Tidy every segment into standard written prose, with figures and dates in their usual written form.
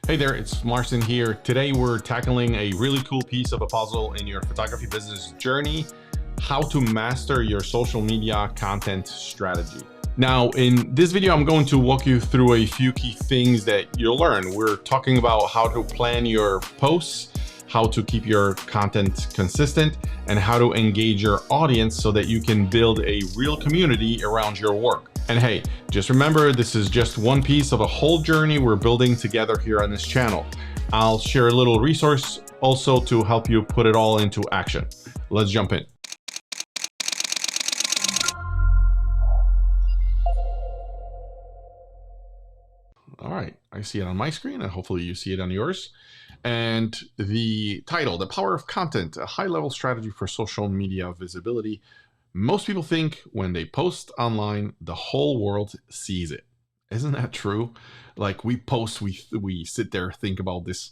Hey there, it's Marcin here. Today we're tackling a really cool piece of a puzzle in your photography business journey, how to master your social media content strategy. Now, in this video, I'm going to walk you through a few key things that you'll learn. We're talking about how to plan your posts, how to keep your content consistent, and how to engage your audience so that you can build a real community around your work. And hey, just remember, this is just one piece of a whole journey we're building together here on this channel. I'll share a little resource also to help you put it all into action. Let's jump in. All right, I see it on my screen and hopefully you see it on yours. And the title, The Power of Content, a high-level strategy for social media visibility. Most people think when they post online, the whole world sees it. Isn't that true? Like we post, we sit there, think about this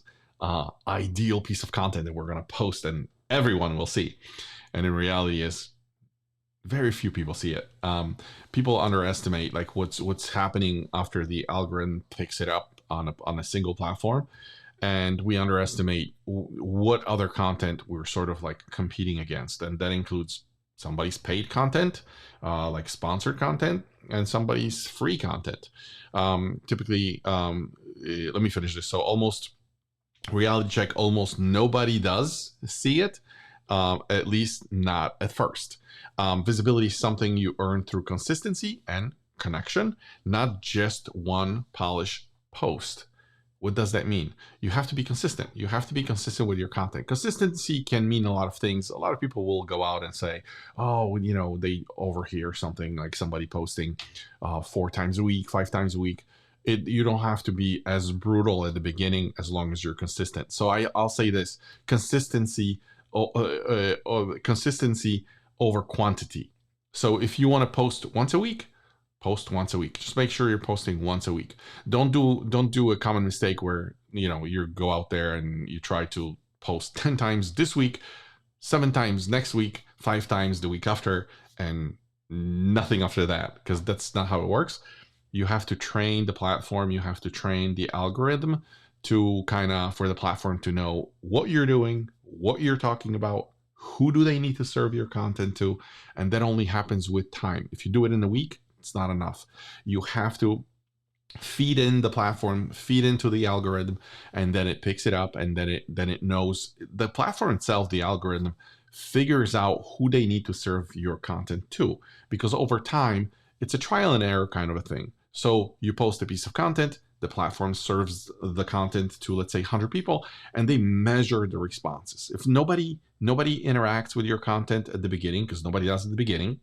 ideal piece of content that we're going to post and everyone will see. And in reality is very few people see it. People underestimate like what's happening after the algorithm picks it up on a single platform. And we underestimate what other content we're sort of like competing against. And that includes somebody's paid content, like sponsored content, and somebody's free content. Typically, let me finish this. So almost reality check, almost nobody does see it, at least not at first. Visibility is something you earn through consistency and connection, not just one polished post. What does that mean? You have to be consistent. You have to be consistent with your content. Consistency can mean a lot of things. A lot of people will go out and say, oh, you know, they overhear something like somebody posting 4 times a week, 5 times a week. You don't have to be as brutal at the beginning as long as you're consistent. So I'll say this, consistency over quantity. So if you want to post once a week, post once a week. Just make sure you're posting once a week. Don't do a common mistake where, you know, you go out there and you try to post 10 times this week, 7 times next week, 5 times the week after, and nothing after that, because that's not how it works. You have to train the platform. You have to train the algorithm to for the platform to know what you're doing, what you're talking about, who do they need to serve your content to, and that only happens with time. If you do it in a week, it's not enough. You have to feed in the platform, feed into the algorithm, and then it picks it up, and then it knows. The platform itself, the algorithm, figures out who they need to serve your content to, because over time, it's a trial and error kind of a thing. So you post a piece of content, the platform serves the content to, let's say, 100 people, and they measure the responses. If nobody interacts with your content at the beginning, because nobody does at the beginning,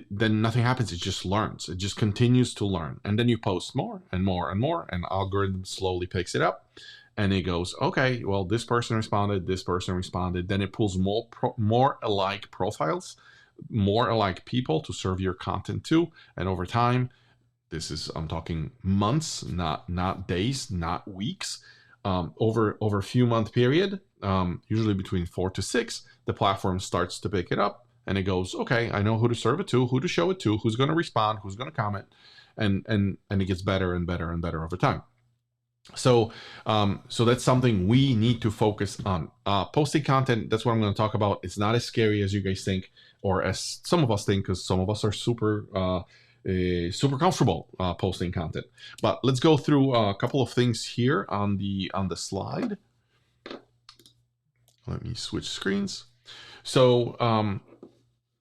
then nothing happens. It just learns. It just continues to learn. And then you post more and more and more, and algorithm slowly picks it up. And it goes, okay, well, this person responded, this person responded. Then it pulls more alike profiles, more alike people to serve your content to. And over time, I'm talking months, not days, not weeks, over a few month period, usually between 4 to 6, the platform starts to pick it up. And it goes, okay, I know who to serve it to, who to show it to, who's going to respond, who's going to comment, and it gets better and better and better over time. So that's something we need to focus on. Posting content, that's what I'm going to talk about. It's not as scary as you guys think, or as some of us think, because some of us are super comfortable posting content. But let's go through a couple of things here on the slide. Let me switch screens. So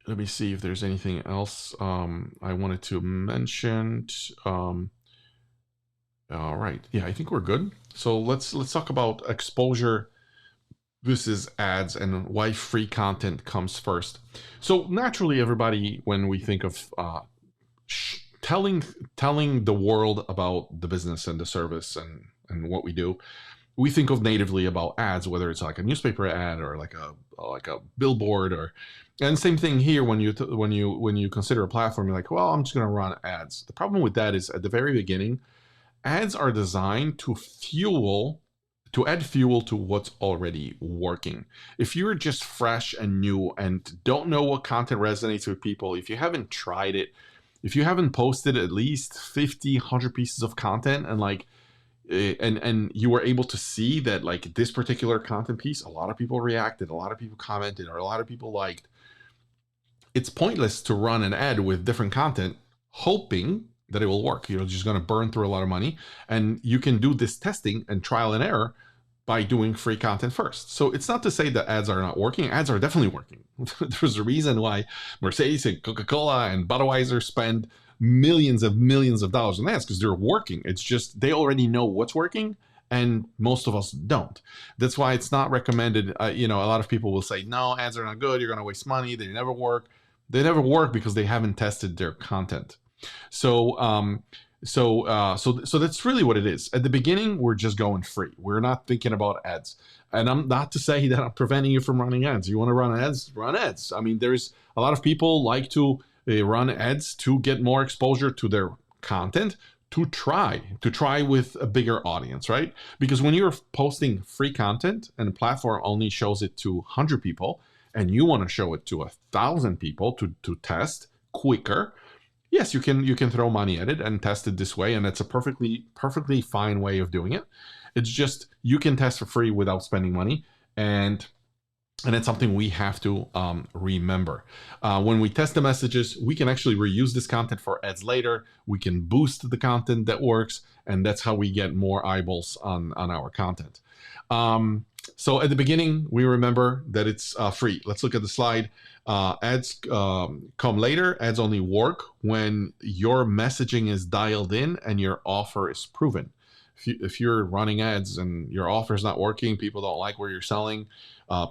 let me see if there's anything else I wanted to mention. All right, yeah, I think we're good. So let's talk about exposure versus ads and why free content comes first. So naturally, everybody, when we think of telling the world about the business and the service and what we do, we think of natively about ads, whether it's like a newspaper ad or like a billboard, and same thing here when you consider a platform, you're like, well, I'm just going to run ads. The problem with that is at the very beginning, ads are designed to add fuel to what's already working. If you're just fresh and new and don't know what content resonates with people, if you haven't tried it, if you haven't posted at least 50, 100 pieces of content and like and you were able to see that like this particular content piece, a lot of people reacted, a lot of people commented, or a lot of people liked. It's pointless to run an ad with different content hoping that it will work. You're just going to burn through a lot of money, and you can do this testing and trial and error by doing free content first. So it's not to say that ads are not working. Ads are definitely working. There's a reason why Mercedes and Coca-Cola and Budweiser spend millions of dollars on ads, because they're working. It's just they already know what's working, and most of us don't. That's why it's not recommended. A lot of people will say, no, ads are not good. You're going to waste money. They never work. They never work because they haven't tested their content. So that's really what it is. At the beginning, we're just going free. We're not thinking about ads. And I'm not to say that I'm preventing you from running ads. You want to run ads, run ads. I mean, there's a lot of people like to run ads to get more exposure to their content, to try with a bigger audience, right? Because when you're posting free content and the platform only shows it to 100 people, and you want to show it to 1,000 people to test quicker, yes, you can throw money at it and test it this way, and it's a perfectly fine way of doing it. It's just you can test for free without spending money, and it's something we have to remember. When we test the messages, we can actually reuse this content for ads later. We can boost the content that works, and that's how we get more eyeballs on our content. So at the beginning, we remember that it's free. Let's look at the slide. Ads come later. Ads only work when your messaging is dialed in and your offer is proven. If you're running ads and your offer is not working, people don't like where you're selling,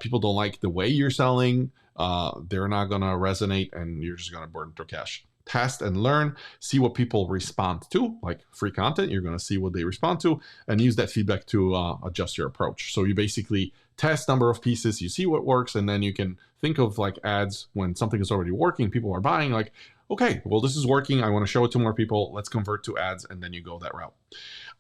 people don't like the way you're selling, they're not going to resonate, and you're just going to burn through cash. Test and learn, see what people respond to, like free content. You're going to see what they respond to and use that feedback to adjust your approach. So you basically test number of pieces, you see what works, and then you can think of like ads when something is already working, people are buying, like, okay, well, this is working. I want to show it to more people. Let's convert to ads, and then you go that route.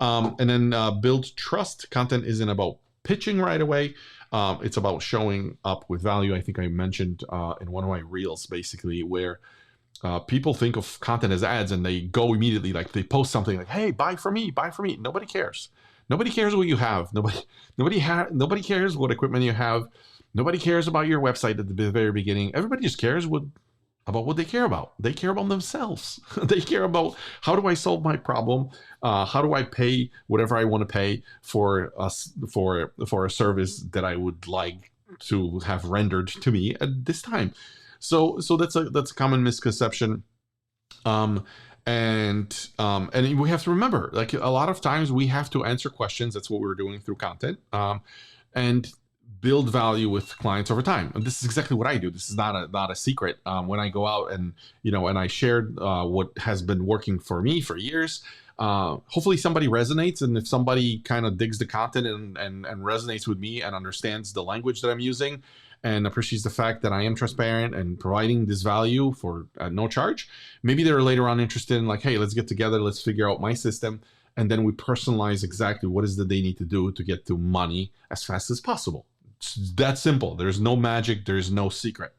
And then build trust. Content isn't about pitching right away. It's about showing up with value. I think I mentioned in one of my reels, basically, where people think of content as ads and they go immediately, like they post something like, hey, buy from me, buy from me. Nobody cares. Nobody cares what you have. Nobody cares what equipment you have. Nobody cares about your website at the very beginning. Everybody just cares about what they care about. They care about themselves. They care about, how do I solve my problem? How do I pay whatever I want to pay for a service that I would like to have rendered to me at this time? So that's a common misconception. And we have to remember, like, a lot of times we have to answer questions. That's what we're doing through content. And build value with clients over time. And this is exactly what I do. This is not a secret. When I go out and I shared what has been working for me for years, hopefully somebody resonates. And if somebody kind of digs the content and resonates with me and understands the language that I'm using and appreciates the fact that I am transparent and providing this value for no charge, maybe they're later on interested in, like, hey, let's get together, let's figure out my system. And then we personalize exactly what is that they need to do to get to money as fast as possible. It's that simple. There's no magic. There's no secret.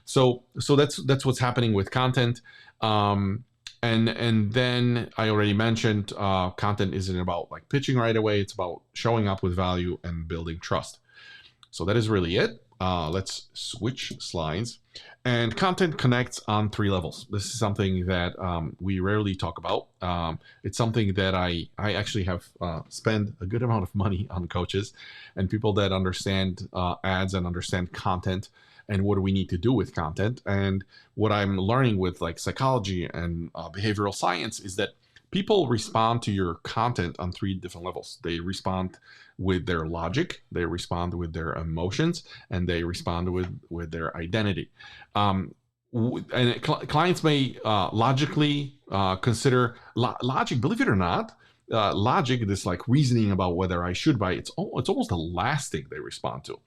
So that's what's happening with content. And then I already mentioned content isn't about like pitching right away. It's about showing up with value and building trust. So that is really it. Let's switch slides. And content connects on 3 levels. This is something that we rarely talk about. It's something that I actually have spent a good amount of money on coaches and people that understand ads and understand content and what do we need to do with content. And what I'm learning with like psychology and behavioral science is that people respond to your content on 3 different levels. They respond with their logic, they respond with their emotions, and they respond with their identity. Clients may logically consider logic, believe it or not, logic, this like reasoning about whether I should buy, it's almost the last thing they respond to.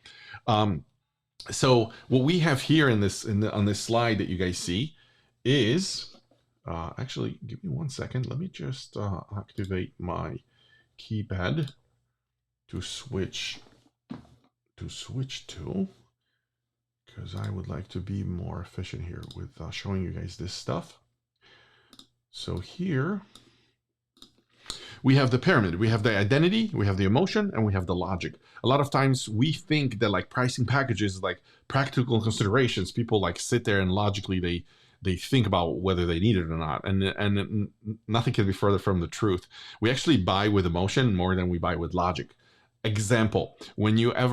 So what we have here on this slide that you guys see is, actually, give me 1 second. Let me just activate my keypad to switch to, because I would like to be more efficient here with showing you guys this stuff. So here We have the pyramid, we have the identity, we have the emotion, and we have the logic. A lot of times we think that like pricing packages, like practical considerations, people like sit there and logically they think about whether they need it or not, and nothing can be further from the truth. We actually buy with emotion more than we buy with logic. Example: when you have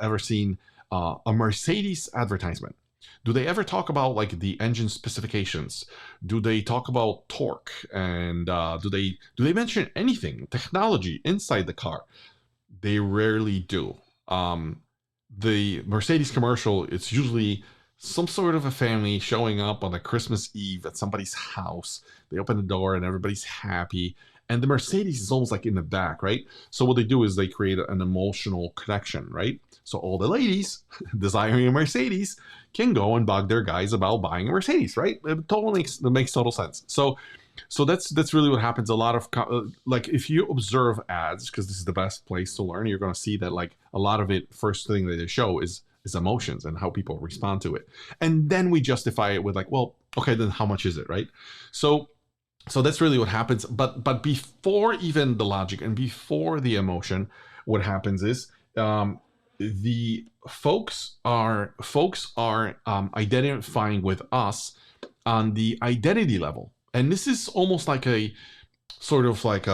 ever seen a Mercedes advertisement, do they ever talk about like the engine specifications? Do they talk about torque? And do they mention anything technology inside the car? They rarely do. The Mercedes commercial, it's usually some sort of a family showing up on a Christmas Eve at somebody's house. They open the door and everybody's happy. And the Mercedes is almost like in the back, right? So what they do is they create an emotional connection, right? So all the ladies desiring a Mercedes can go and bug their guys about buying a Mercedes, right? It makes total sense. So that's really what happens. A lot of like if you observe ads, because this is the best place to learn, you're going to see that like a lot of it, first thing that they show is emotions and how people respond to it, and then we justify it with like, well, okay, then how much is it, right? So that's really what happens. But before even the logic and before the emotion, what happens is the folks are identifying with us on the identity level, and this is almost like a sort of like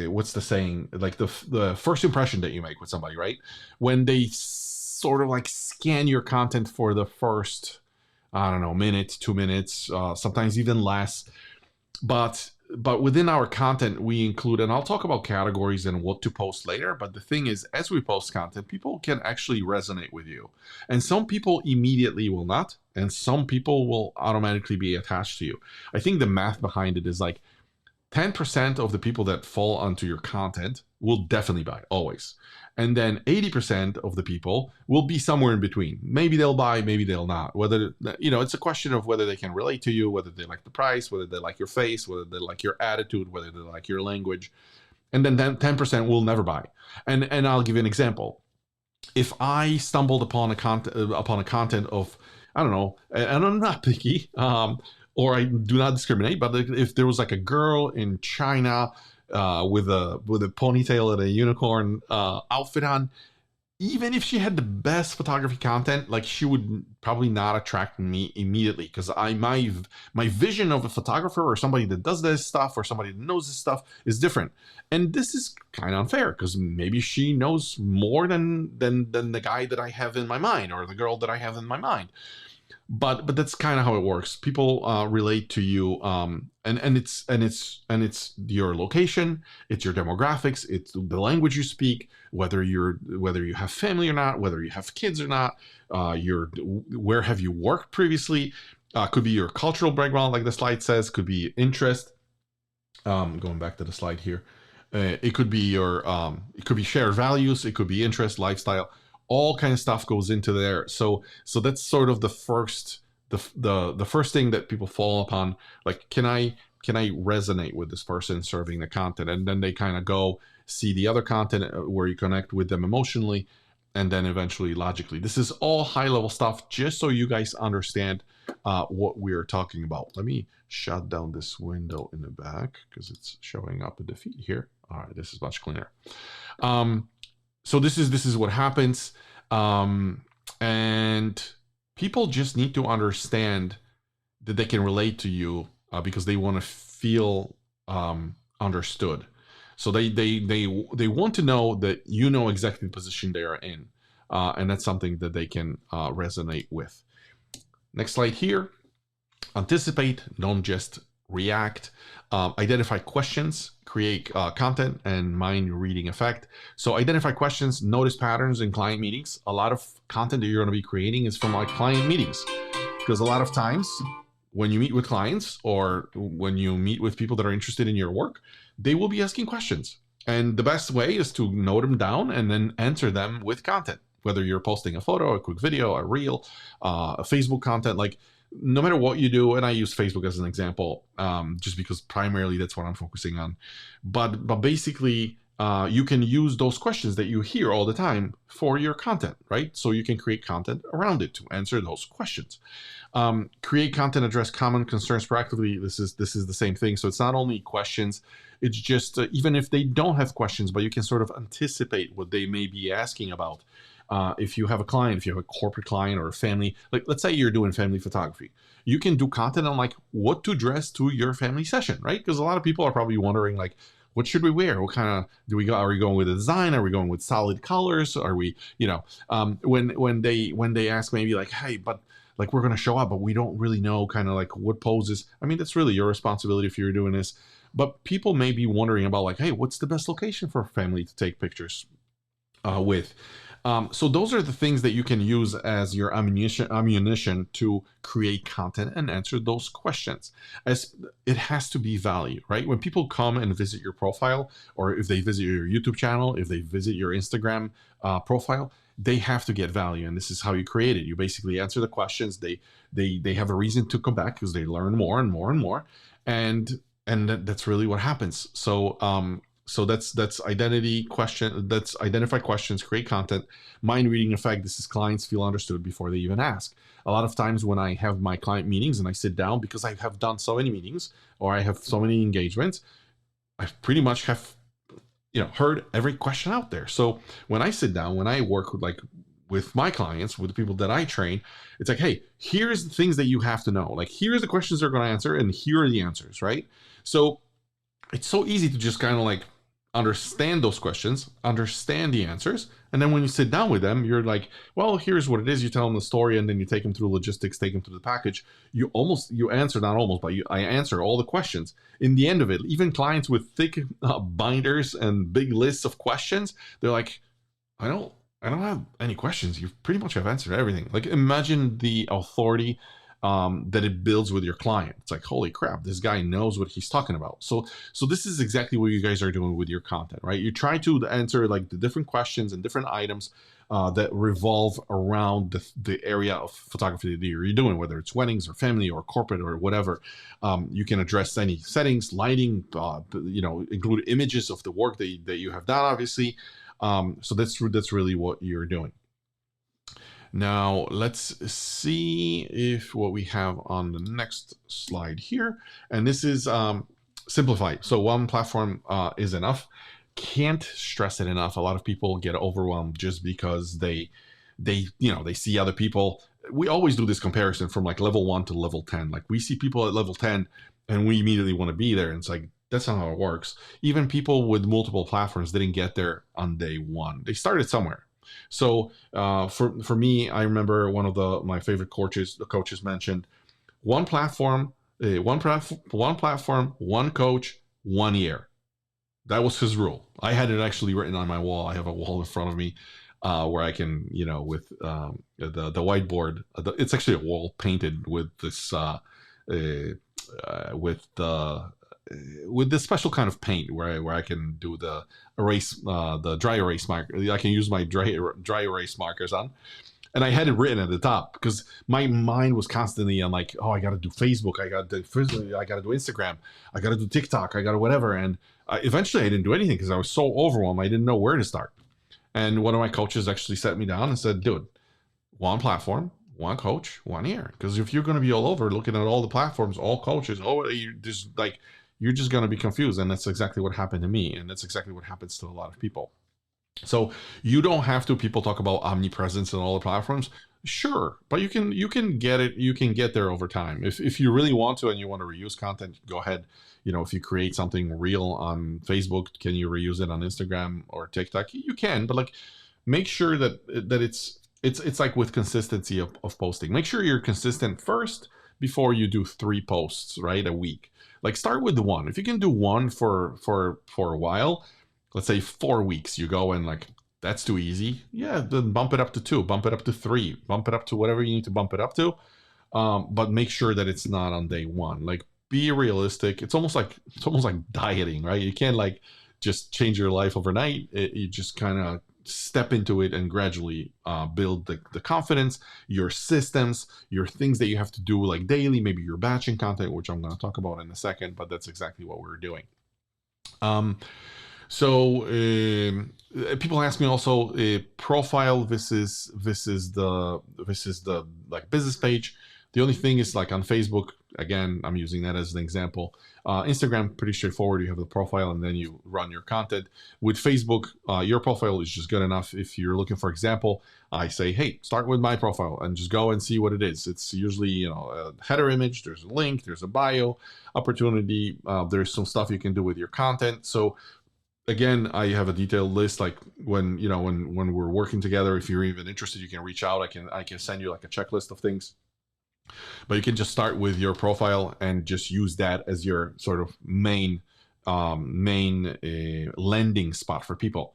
what's the saying, like the first impression that you make with somebody, right? When they sort of like scan your content for the first, I don't know, minute, 2 minutes, sometimes even less. But within our content, we include, and I'll talk about categories and what to post later. But the thing is, as we post content, people can actually resonate with you. And some people immediately will not, and some people will automatically be attached to you. I think the math behind it is like 10% of the people that fall onto your content will definitely buy, always. And then 80% of the people will be somewhere in between. Maybe they'll buy, maybe they'll not. Whether, it's a question of whether they can relate to you, whether they like the price, whether they like your face, whether they like your attitude, whether they like your language. And then 10% will never buy. And I'll give you an example. If I stumbled upon a content of, I don't know, and I'm not picky, or I do not discriminate, but if there was like a girl in China with a ponytail and a unicorn outfit on, even if she had the best photography content, like she would probably not attract me immediately, because my vision of a photographer or somebody that does this stuff or somebody that knows this stuff is different. And this is kind of unfair, because maybe she knows more than the guy that I have in my mind or the girl that I have in my mind. But that's kind of how it works. People relate to you, and it's your location, it's your demographics, it's the language you speak, whether you have family or not, whether you have kids or not, where have you worked previously, could be your cultural background, like the slide says, could be interest. Going back to the slide here, it could be it could be shared values, it could be interest, lifestyle. All kind of stuff goes into there. So that's sort of the first thing that people fall upon. Like, can I resonate with this person serving the content? And then they kind of go see the other content where you connect with them emotionally, and then eventually logically. This is all high level stuff, just so you guys understand what we're talking about. Let me shut down this window in the back because it's showing up in the feed here. All right, this is much cleaner. So this is what happens, and people just need to understand that they can relate to you because they want to feel understood. So they want to know that you know exactly the position they are in, and that's something that they can resonate with. Next slide here. Anticipate, don't just react. Identify questions, create content, and mind reading effect. So identify questions, notice patterns in client meetings. A lot of content that you're going to be creating is from like client meetings, because a lot of times when you meet with clients or when you meet with people that are interested in your work, they will be asking questions. And the best way is to note them down and then answer them with content, whether you're posting a photo, a quick video, a reel, a Facebook content, like no matter what you do. And I use Facebook as an example, just because primarily that's what I'm focusing on. But basically, you can use those questions that you hear all the time for your content, right? So you can create content around it to answer those questions. Create content, address common concerns proactively. This is the same thing. So it's not only questions, it's just even if they don't have questions, but you can sort of anticipate what they may be asking about. If you have a client, if you have a corporate client or a family, like let's say you're doing family photography, you can do content on like what to dress to your family session, right? Because a lot of people are probably wondering like, what should we wear? What kind of do we go? Are we going with a design? Are we going with solid colors? Are we, when they ask maybe like, hey, but like we're going to show up, but we don't really know kind of like what poses. I mean, that's really your responsibility if you're doing this. But people may be wondering about like, hey, what's the best location for a family to take pictures with? So those are the things that you can use as your ammunition to create content and answer those questions. As it has to be value, right? When people come and visit your profile, or if they visit your YouTube channel, if they visit your Instagram profile, they have to get value, and this is how you create it. You basically answer the questions. They have a reason to come back because they learn more and more and more, and that's really what happens. So that's identity question. That's identify questions, create content, mind reading effect. This is clients feel understood before they even ask. A lot of times when I have my client meetings and I sit down, because I have done so many meetings or I have so many engagements, I pretty much have heard every question out there. So when I sit down, when I work with my clients, with the people that I train, it's like, hey, here's the things that you have to know. Like, here's the questions they're going to answer, and here are the answers, right? So it's so easy to just kind of like understand those questions, understand the answers, and then when you sit down with them, you're like, well, here's what it is. You tell them the story, and then you take them through logistics, take them through the package. You answer, not almost, but I answer all the questions. In the end of it, even clients with thick binders and big lists of questions, they're like, I don't have any questions. You pretty much have answered everything. Like, imagine the authority that it builds with your client. It's like, holy crap, this guy knows what he's talking about. So this is exactly what you guys are doing with your content, right? You try to answer like the different questions and different items that revolve around the area of photography that you're doing, whether it's weddings or family or corporate or whatever. You can address any settings, lighting, include images of the work that you have done, obviously. So that's really what you're doing. Now let's see if what we have on the next slide here, and this is simplified. So one platform is enough. Can't stress it enough. A lot of people get overwhelmed just because they see other people. We always do this comparison from like level 1 to level 10. Like, we see people at level 10 and we immediately want to be there. And it's like, that's not how it works. Even people with multiple platforms didn't get there on day one. They started somewhere. So for me, I remember one of my favorite coaches mentioned one platform, one platform, one coach, 1 year. That was his rule. I had it actually written on my wall. I have a wall in front of me where I can, with the whiteboard. It's actually a wall painted with this with this special kind of paint where I can do the erase, the dry erase marker. I can use my dry erase markers on. And I had it written at the top because my mind was constantly on like, oh, I got to do Facebook. I got to do Instagram. I got to do TikTok. I got to whatever. And eventually I didn't do anything because I was so overwhelmed. I didn't know where to start. And one of my coaches actually sat me down and said, dude, one platform, one coach, 1 year. Because if you're going to be all over looking at all the platforms, all coaches, you're just going to be confused. And that's exactly what happened to me. And that's exactly what happens to a lot of people. So you don't have to. People talk about omnipresence in all the platforms. Sure, but you can get it. You can get there over time. If you really want to and you want to reuse content, go ahead. If you create something real on Facebook, can you reuse it on Instagram or TikTok? You can, but like, make sure that it's like with consistency of posting. Make sure you're consistent first before you do 3 posts, right, a week. Like, start with the one. If you can do one for a while, let's say 4 weeks, you go and like, that's too easy. Yeah, then bump it up to 2, bump it up to 3, bump it up to whatever you need to bump it up to. But make sure that it's not on day one. Like, be realistic. It's almost like dieting, right? You can't like just change your life overnight. You just kind of step into it and gradually build the confidence, your systems, your things that you have to do like daily, maybe your batching content, which I'm going to talk about in a second, but that's exactly what we're doing. So people ask me also profile. This is the like business page. The only thing is like on Facebook. Again, I'm using that as an example. Instagram, pretty straightforward. You have the profile and then you run your content. With Facebook, your profile is just good enough. If you're looking for example, I say, hey, start with my profile and just go and see what it is. It's usually a header image. There's a link. There's a bio opportunity. There's some stuff you can do with your content. So again, I have a detailed list. Like when we're working together, if you're even interested, you can reach out. I can send you like a checklist of things. But you can just start with your profile and just use that as your sort of main landing spot for people.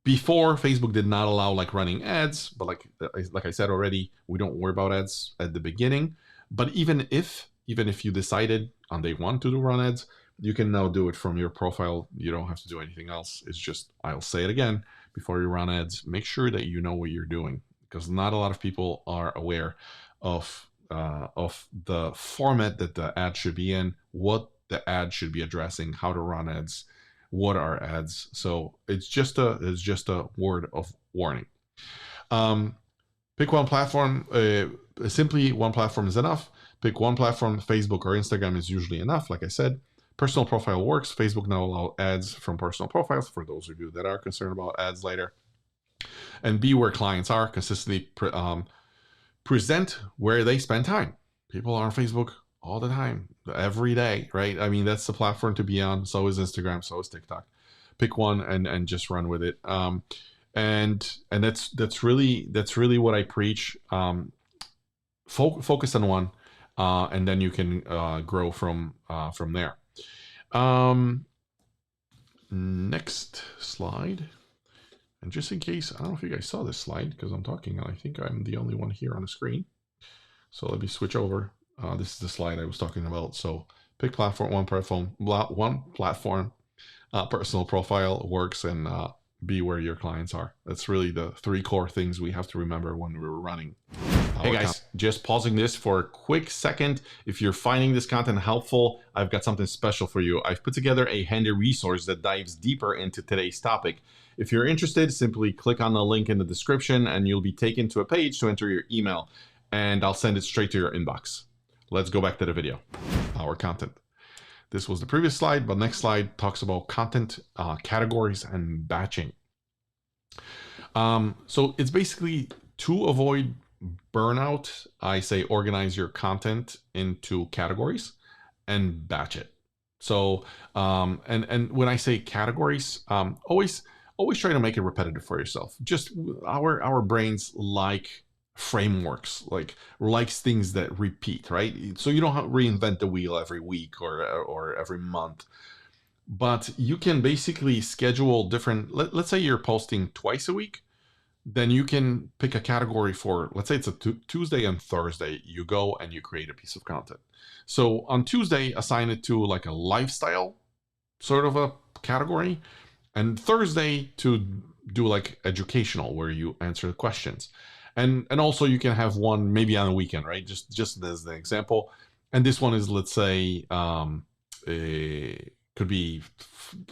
Before, Facebook did not allow like running ads, but like I said already, we don't worry about ads at the beginning. But even if you decided on day one to run ads, you can now do it from your profile. You don't have to do anything else. It's just, I'll say it again, before you run ads, make sure that you know what you're doing, because not a lot of people are aware of the format that the ad should be in, what the ad should be addressing, how to run ads, what are ads. So it's just a word of warning. Pick one platform. Simply one platform is enough. Pick one platform. Facebook or Instagram is usually enough. Like I said, personal profile works. Facebook now allows ads from personal profiles for those of you that are concerned about ads later. And be where clients are. Consistently present where they spend time. People are on Facebook all the time, every day, right? I mean, that's the platform to be on. So is Instagram, so is TikTok. Pick one and just run with it. And that's really what I preach. Focus on one, and then you can grow from there. Next slide. And just in case, I don't know if you guys saw this slide because I'm talking, and I think I'm the only one here on the screen. So let me switch over. This is the slide I was talking about. So pick platform, one platform, personal profile works, and be where your clients are. That's really the three core things we have to remember when we're running. Hey guys, just pausing this for a quick second. If you're finding this content helpful, I've got something special for you. I've put together a handy resource that dives deeper into today's topic. If you're interested, simply click on the link in the description and you'll be taken to a page to enter your email, and I'll send it straight to your inbox. Let's go back to the video, our content. This was the previous slide, but next slide talks about content categories and batching. So it's basically to avoid burnout, I say organize your content into categories and batch it. So and when I say categories, always try to make it repetitive for yourself. Just our brains like frameworks, likes things that repeat, right? So you don't have to reinvent the wheel every week or every month, but you can basically schedule different. Let's say you're posting twice a week. Then you can pick a category for, let's say it's a Tuesday and Thursday, you go and you create a piece of content. So on Tuesday, assign it to like a lifestyle sort of a category, and Thursday to do like educational, where you answer the questions. And also you can have one maybe on a weekend, right? Just as the example. And this one is, let's say, could be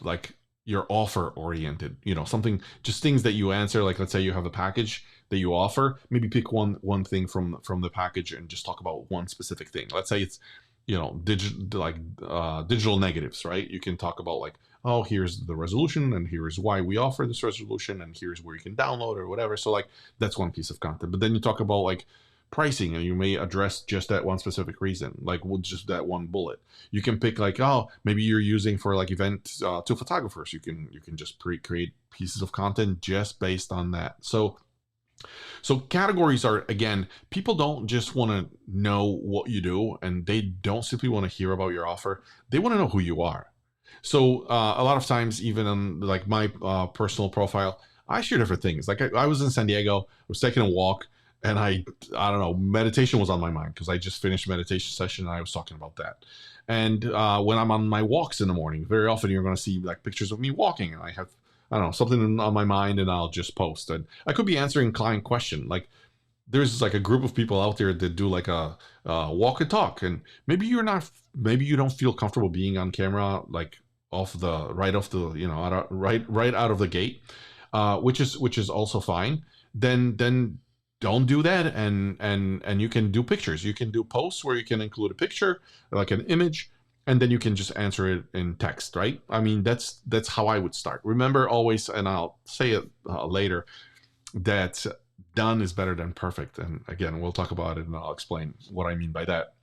like your offer oriented, something, just things that you answer. Like, let's say you have a package that you offer, maybe pick one thing from the package and just talk about one specific thing. Let's say it's, digital negatives, right? You can talk about like, oh, here's the resolution and here's why we offer this resolution and here's where you can download or whatever. So like, that's one piece of content. But then you talk about like pricing, and you may address just that one specific reason, like with just that one bullet. You can pick like, oh, maybe you're using for like event to photographers. You can just create pieces of content just based on that. So categories are, again, people don't just want to know what you do, and they don't simply want to hear about your offer. They want to know who you are. So a lot of times, even on like my personal profile, I share different things. Like I was in San Diego, I was taking a walk, and I don't know, meditation was on my mind because I just finished a meditation session and I was talking about that. And when I'm on my walks in the morning, very often you're going to see like pictures of me walking, and I have, I don't know, something on my mind, and I'll just post. And I could be answering client question. Like there's like a group of people out there that do like a walk and talk, and maybe you don't feel comfortable being on camera like right off the right out of the gate, which is also fine. Then don't do that, and you can do pictures. You can do posts where you can include a picture, like an image, and then you can just answer it in text, right? I mean, that's how I would start. Remember always, and I'll say it later, that done is better than perfect. And again, we'll talk about it and I'll explain what I mean by that.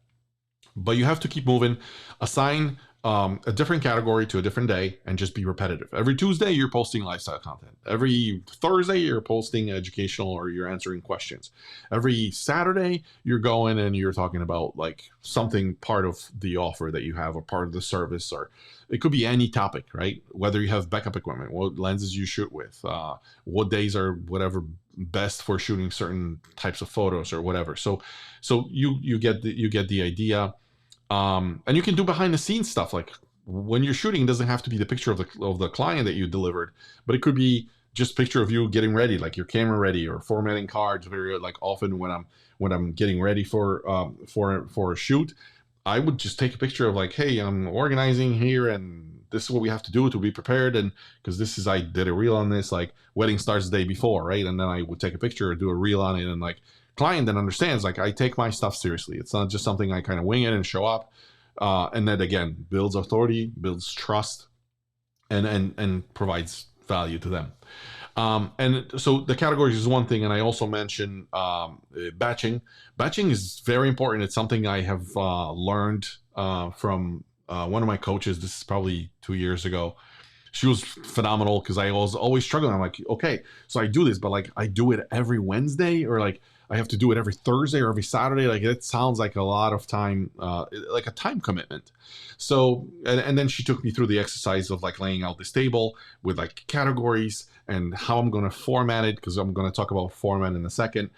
But you have to keep moving. Assign a different category to a different day and just be repetitive. Every Tuesday, you're posting lifestyle content. Every Thursday, you're posting educational or you're answering questions. Every Saturday, you're going and you're talking about like something part of the offer that you have or part of the service, or it could be any topic, right? Whether you have backup equipment, what lenses you shoot with, what days are whatever best for shooting certain types of photos or whatever. So you get the idea. And you can do behind the scenes stuff, like when you're shooting, it doesn't have to be the picture of the client that you delivered, but it could be just picture of you getting ready, like your camera ready, or formatting cards. Very like often when I'm getting ready for a shoot, I would just take a picture of like, hey, I'm organizing here, and this is what we have to do to be prepared. And because I did a reel on this, like wedding starts the day before, right? And then I would take a picture or do a reel on it, and like client then understands like I take my stuff seriously. It's not just something I kind of wing it and show up. And that again builds authority, builds trust, and provides value to them. And so the categories is one thing, and I also mentioned batching. Batching is very important. It's something I have learned from one of my coaches. This is probably 2 years ago. She was phenomenal because I was always struggling. I'm like, okay, so I do this, but like I do it every Wednesday, or like I have to do it every Thursday or every Saturday. Like it sounds like a lot of time, like a time commitment. So, and then she took me through the exercise of like laying out this table with like categories and how I'm going to format it, because I'm going to talk about format in a second.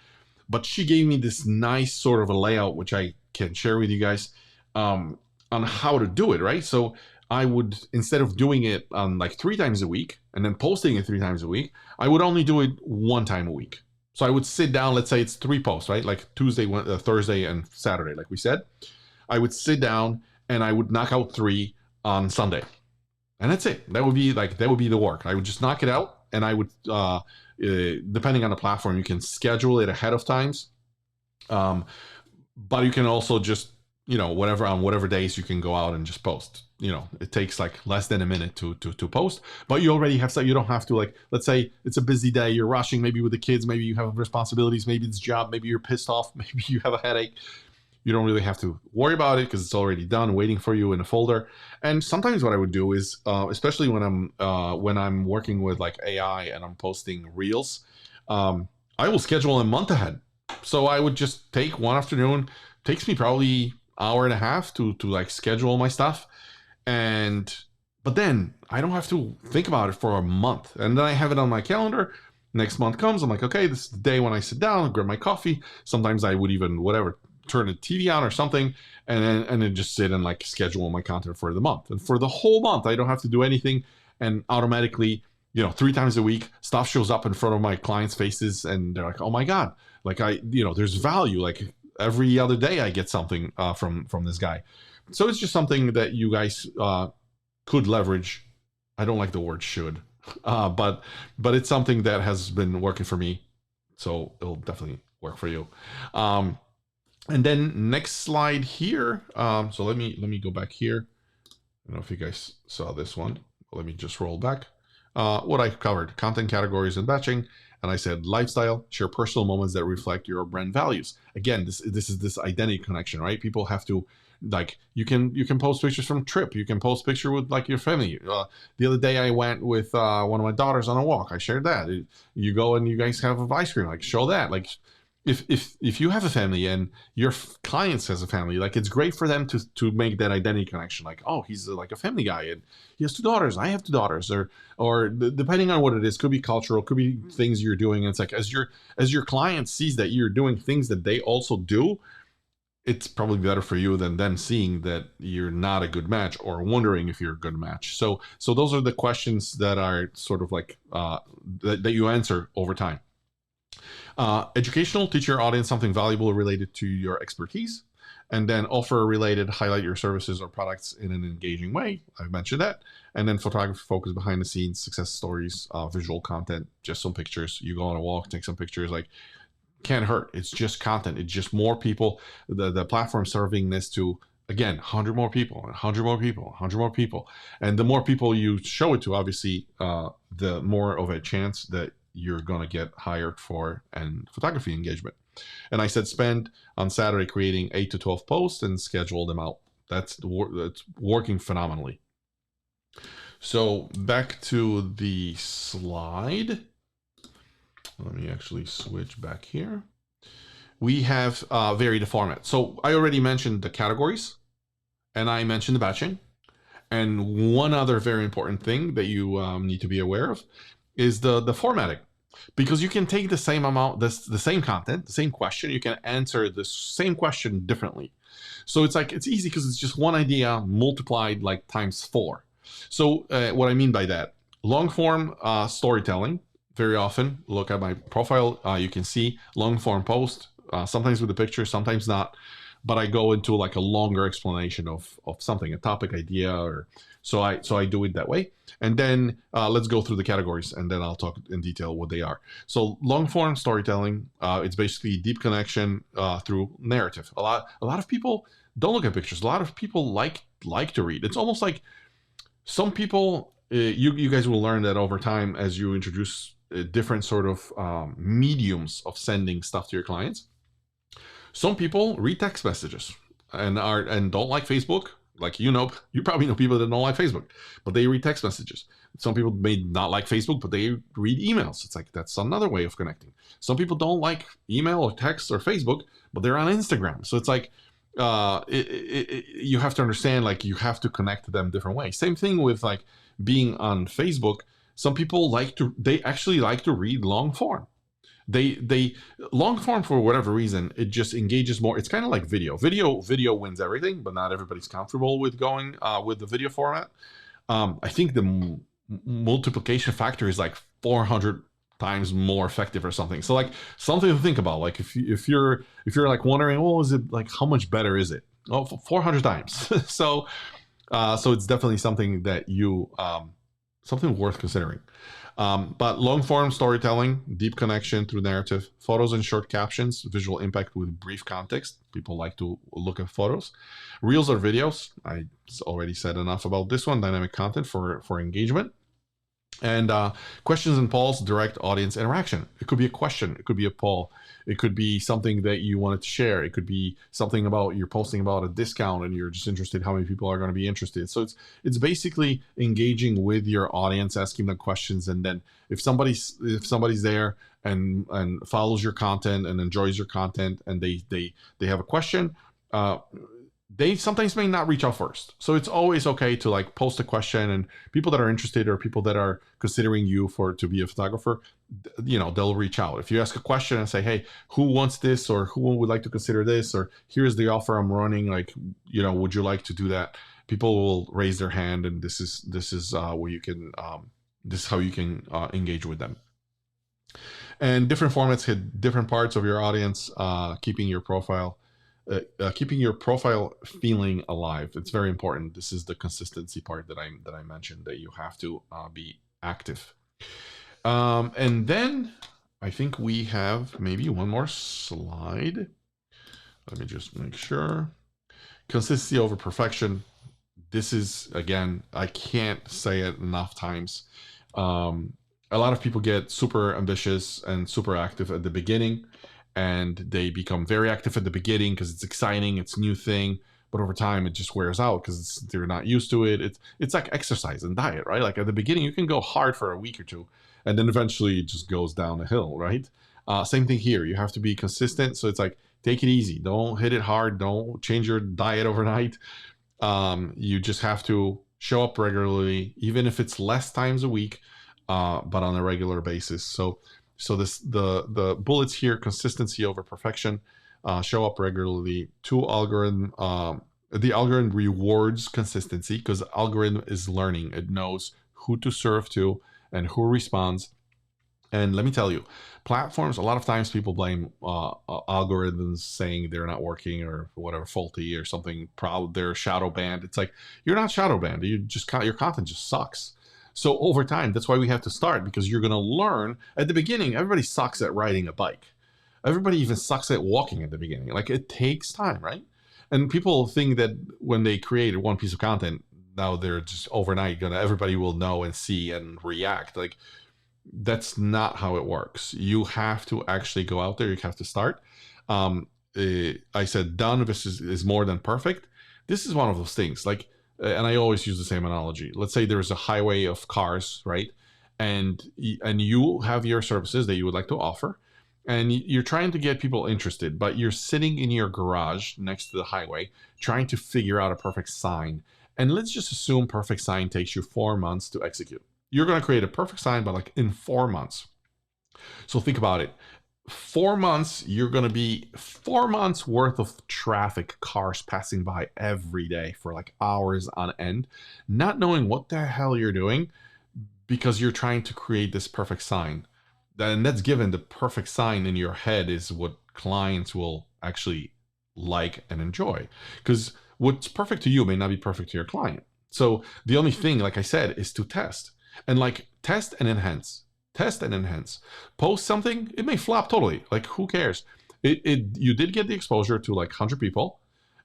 But she gave me this nice sort of a layout, which I can share with you guys on how to do it, right? So I would, instead of doing it like 3 times a week and then posting it 3 times a week, I would only do it 1 time a week. So I would sit down, let's say it's 3 posts, right? Like Tuesday, Thursday, and Saturday, like we said. I would sit down and I would knock out 3 on Sunday. And that's it. That would be the work. I would just knock it out, and I would, depending on the platform, you can schedule it ahead of times. But you can also just, whatever days you can go out and just post. It takes like less than a minute to post, but you already have you don't have to, like, let's say it's a busy day, you're rushing, maybe with the kids, maybe you have responsibilities, maybe it's job, maybe you're pissed off, maybe you have a headache. You don't really have to worry about it because it's already done, waiting for you in a folder. And sometimes what I would do is, especially when I'm working with like AI and I'm posting reels, I will schedule a month ahead. So I would just take one afternoon. Takes me probably hour and a half to like schedule my stuff, but then I don't have to think about it for a month, and then I have it on my calendar. Next month comes, I'm like, okay, this is the day when I sit down and grab my coffee. Sometimes I would even turn the TV on or something, and then just sit and like schedule my content for the month. And for the whole month, I don't have to do anything, and automatically, 3 times a week, stuff shows up in front of my clients' faces, and they're like, oh my god, like there's value. Like every other day, I get something from this guy. So it's just something that you guys could leverage. I don't like the word should, but it's something that has been working for me, so it'll definitely work for you. And then next slide here. So let me go back here. I don't know if you guys saw this one. Let me just roll back. What I covered: content categories and batching. And I said lifestyle, share personal moments that reflect your brand values. Again, this is this identity connection, right? People have to, like, you can post pictures from trip. You can post picture with like your family. The other day I went with one of my daughters on a walk. I shared that. You go and you guys have ice cream. Like, show that. Like, if you have a family and your clients has a family, like, it's great for them to make that identity connection. Like, oh, he's like a family guy and he has 2 daughters. I have 2 daughters, or depending on what it is, could be cultural, could be things you're doing. And it's like, as your client sees that you're doing things that they also do, it's probably better for you than them seeing that you're not a good match or wondering if you're a good match. So those are the questions that are sort of like that you answer over time. Educational, teach your audience something valuable related to your expertise. And then offer related, highlight your services or products in an engaging way. I've mentioned that. And then photography focus behind the scenes, success stories, visual content, just some pictures. You go on a walk, take some pictures. Like, can't hurt. It's just content. It's just more people. The platform serving this to, again, 100 more people, 100 more people, 100 more people. And the more people you show it to, obviously, the more of a chance that you're going to get hired for and photography engagement. And I said spend on Saturday creating 8 to 12 posts and schedule them out. That's working phenomenally. So back to the slide. Let me actually switch back here. We have varied the format. So I already mentioned the categories, and I mentioned the batching. And one other very important thing that you need to be aware of is the formatting. Because you can take the same amount, the same content, the same question, you can answer the same question differently. So it's like, it's easy because it's just one idea multiplied like times 4. So what I mean by that, long form storytelling, very often, look at my profile, you can see long form post, sometimes with a picture, sometimes not, but I go into like a longer explanation of something, a topic, idea, or so I do it that way. And then let's go through the categories, and then I'll talk in detail what they are. So long form storytelling, it's basically deep connection through narrative. A lot of people don't look at pictures. A lot of people like to read. It's almost like some people. You guys will learn that over time as you introduce different sort of mediums of sending stuff to your clients. Some people read text messages and don't like Facebook. Like, you probably know people that don't like Facebook, but they read text messages. Some people may not like Facebook, but they read emails. It's like, that's another way of connecting. Some people don't like email or text or Facebook, but they're on Instagram. So it's like, you have to understand, like, you have to connect to them different ways. Same thing with like being on Facebook. Some people they actually like to read long form. They long form, for whatever reason, it just engages more. It's kind of like video wins everything, but not everybody's comfortable with going with the video format. I think the multiplication factor is like 400 times more effective or something. So like, something to think about. Like, if you're like wondering, well, is it like, how much better is it? Oh, 400 times. So it's definitely something that something worth considering. But long form storytelling, deep connection through narrative, photos and short captions, visual impact with brief context. People like to look at photos. Reels or videos. I already said enough about this one. Dynamic content for engagement. And questions and polls, direct audience interaction. It could be a question. It could be a poll. It could be something that you wanted to share. It could be something about, you're posting about a discount and you're just interested how many people are going to be interested. So it's basically engaging with your audience, asking them questions, and then if somebody's there and follows your content and enjoys your content, and they have a question, they sometimes may not reach out first. So it's always okay to like post a question, and people that are interested or people that are considering you to be a photographer, they'll reach out. If you ask a question and say, hey, who wants this, or who would like to consider this, or here's the offer I'm running, like, would you like to do that? People will raise their hand, and this is where you can, this is how you can engage with them. And different formats hit different parts of your audience, keeping your profile feeling alive. It's very important. This is the consistency part that I mentioned, that you have to be active. And then I think we have maybe one more slide. Let me just make sure. Consistency over perfection. This is, again, I can't say it enough times. A lot of people get super ambitious and super active at the beginning, and they become very active at the beginning because it's exciting, it's a new thing, but over time it just wears out because they're not used to it. It's like exercise and diet, right? Like, at the beginning you can go hard for a week or two, and then eventually it just goes down a hill, right? Same thing here. You have to be consistent. So it's like, take it easy. Don't hit it hard. Don't change your diet overnight. You just have to show up regularly, even if it's less times a week, but on a regular basis. So the bullets here: consistency over perfection, show up regularly. The algorithm rewards consistency because the algorithm is learning. It knows who to serve to and who responds. And let me tell you, platforms, a lot of times people blame algorithms saying they're not working or whatever, faulty or something, they're shadow banned. It's like, you're not shadow banned. Your content just sucks. So over time, that's why we have to start, because you're going to learn. At the beginning, everybody sucks at riding a bike. Everybody even sucks at walking at the beginning. Like, it takes time, right? And people think that when they create one piece of content, now they're just overnight everybody will know and see and react. Like, that's not how it works. You have to actually go out there. You have to start. I said done is more than perfect. This is one of those things. Like, and I always use the same analogy. Let's say there's a highway of cars, right? And you have your services that you would like to offer, and you're trying to get people interested, but you're sitting in your garage next to the highway trying to figure out a perfect sign. And let's just assume perfect sign takes you 4 months to execute. You're going to create a perfect sign, but like in 4 months. So think about it. 4 months, you're going to be 4 months worth of traffic, cars passing by every day for like hours on end, not knowing what the hell you're doing because you're trying to create this perfect sign. And that's given. The perfect sign in your head is what clients will actually like and enjoy. Because what's perfect to you may not be perfect to your client. So the only thing, like I said, is to test. And like, test and enhance. Test and enhance. Post something, it may flop totally. Like, who cares? You did get the exposure to like 100 people,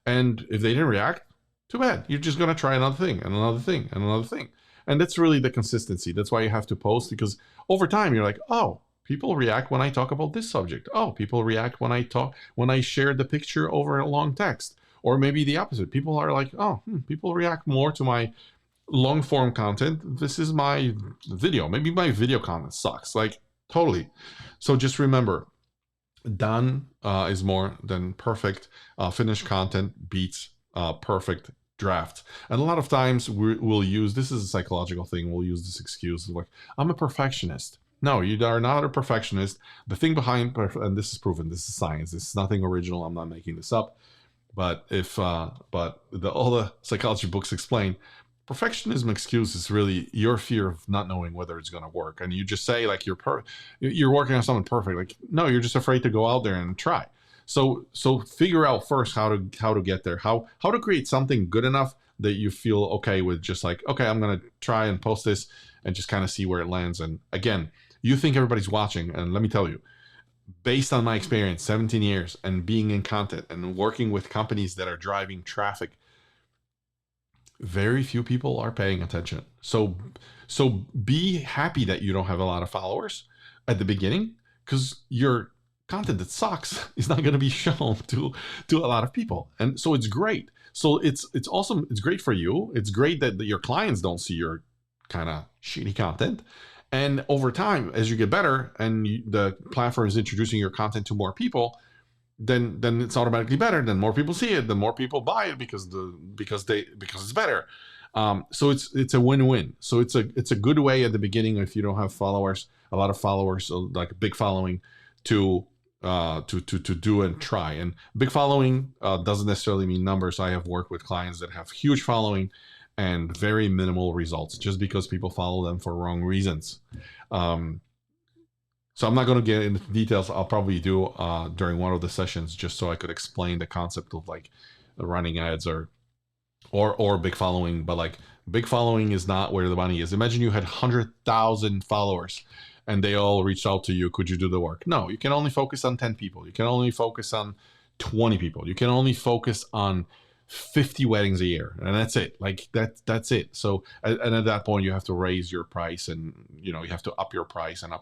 and if they didn't react, too bad. You're just gonna try another thing and another thing and another thing. And that's really the consistency. That's why you have to post, because over time you're like, oh, people react when I talk about this subject. Oh, people react when I share the picture over a long text. Or maybe the opposite. People are like, oh, people react more to my long form content. This is my video. Maybe my video content sucks. Like, totally. So just remember, done is more than perfect. Finished content beats perfect draft. And a lot of times we'll use, this is a psychological thing, we'll use this excuse of like, I'm a perfectionist. No, you are not a perfectionist. The thing behind, and this is proven, this is science, this is nothing original, I'm not making this up. But all the psychology books explain, perfectionism excuse is really your fear of not knowing whether it's going to work, and you just say like you're working on something perfect. Like, no, you're just afraid to go out there and try. So figure out first how to get there, how to create something good enough that you feel okay with, just like, okay, I'm going to try and post this and just kind of see where it lands. And again, you think everybody's watching, and let me tell you, based on my experience, 17 years and being in content and working with companies that are driving traffic, very few people are paying attention. So be happy that you don't have a lot of followers at the beginning, because your content that sucks is not going to be shown to a lot of people. And so it's great. So it's awesome. It's great for you. It's great that your clients don't see your kind of shitty content. And over time, as you get better and the platform is introducing your content to more people, then it's automatically better. Then more people see it, then more people buy it because it's better. So it's a win-win. So it's a good way at the beginning, if you don't have followers, a lot of followers, like a big following, to do and try. And big following doesn't necessarily mean numbers. I have worked with clients that have huge following and very minimal results, just because people follow them for wrong reasons. So I'm not going to get into details. I'll probably do during one of the sessions, just so I could explain the concept of like running ads or big following. But like, big following is not where the money is. Imagine you had 100,000 followers and they all reached out to you. Could you do the work? No, you can only focus on 10 people. You can only focus on 20 people. You can only focus on 50 weddings a year, and that's it. Like, that's it. So, and at that point you have to raise your price, and you have to up your price and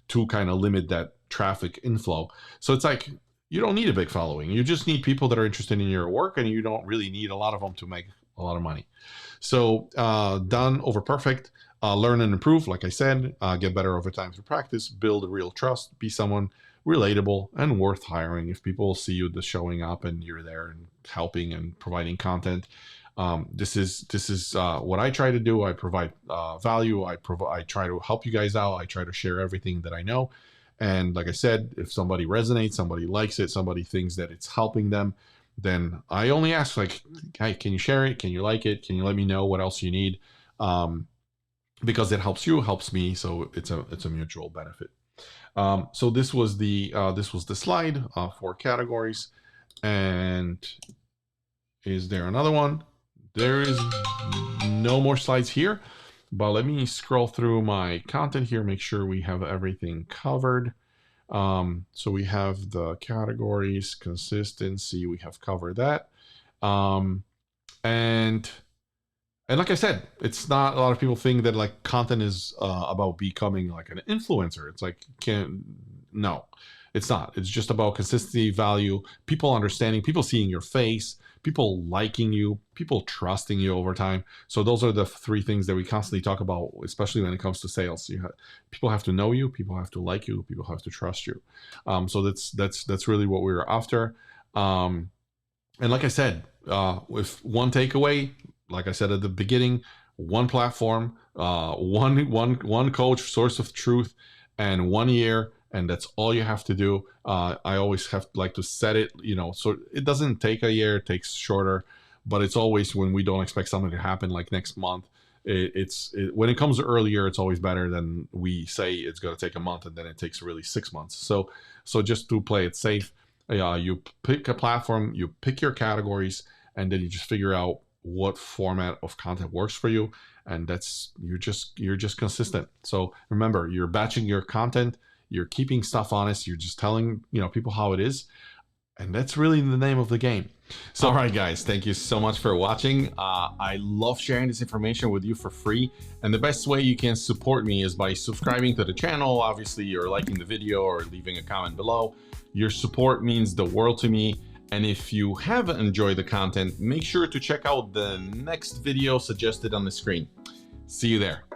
to kind of limit that traffic inflow. So it's like, you don't need a big following. You just need people that are interested in your work, and you don't really need a lot of them to make a lot of money. So done over perfect. Learn and improve, like I said. Get better over time through practice. Build a real trust. Be someone relatable and worth hiring. If people see you just showing up and you're there and helping and providing content, this is what I try to do. I provide value. I try to help you guys out. I try to share everything that I know. And like I said, if somebody resonates, somebody likes it, somebody thinks that it's helping them, then I only ask, like, hey, can you share it? Can you like it? Can you let me know what else you need? because it helps you, helps me. So it's a mutual benefit. So this was the slide for categories. And is there another one? There is no more slides here, but let me scroll through my content here, make sure we have everything covered. So we have the categories, consistency, we have covered that. And like I said, it's not, a lot of people think that like content is about becoming like an influencer. It's like, no, it's not. It's just about consistency, value, people understanding, people seeing your face, people liking you, people trusting you over time. So those are the three things that we constantly talk about, especially when it comes to sales. People have to know you, people have to like you, people have to trust you. So that's really what we were after. And like I said, with one takeaway, like I said at the beginning, one platform, one coach, source of truth, and 1 year, and that's all you have to do. I always like to set it, so it doesn't take a year, it takes shorter, but it's always when we don't expect something to happen like next month. When it comes earlier, it's always better than we say it's going to take a month and then it takes really 6 months. So just to play it safe, you pick a platform, you pick your categories, and then you just figure out what format of content works for you, and you're just consistent. So remember, you're batching your content, you're keeping stuff honest, you're just telling people how it is, and that's really the name of the game. So all right guys, thank you so much for watching. I love sharing this information with you for free, and the best way you can support me is by subscribing to the channel, obviously, or liking the video or leaving a comment below. Your support means the world to me. And if you have enjoyed the content, make sure to check out the next video suggested on the screen. See you there.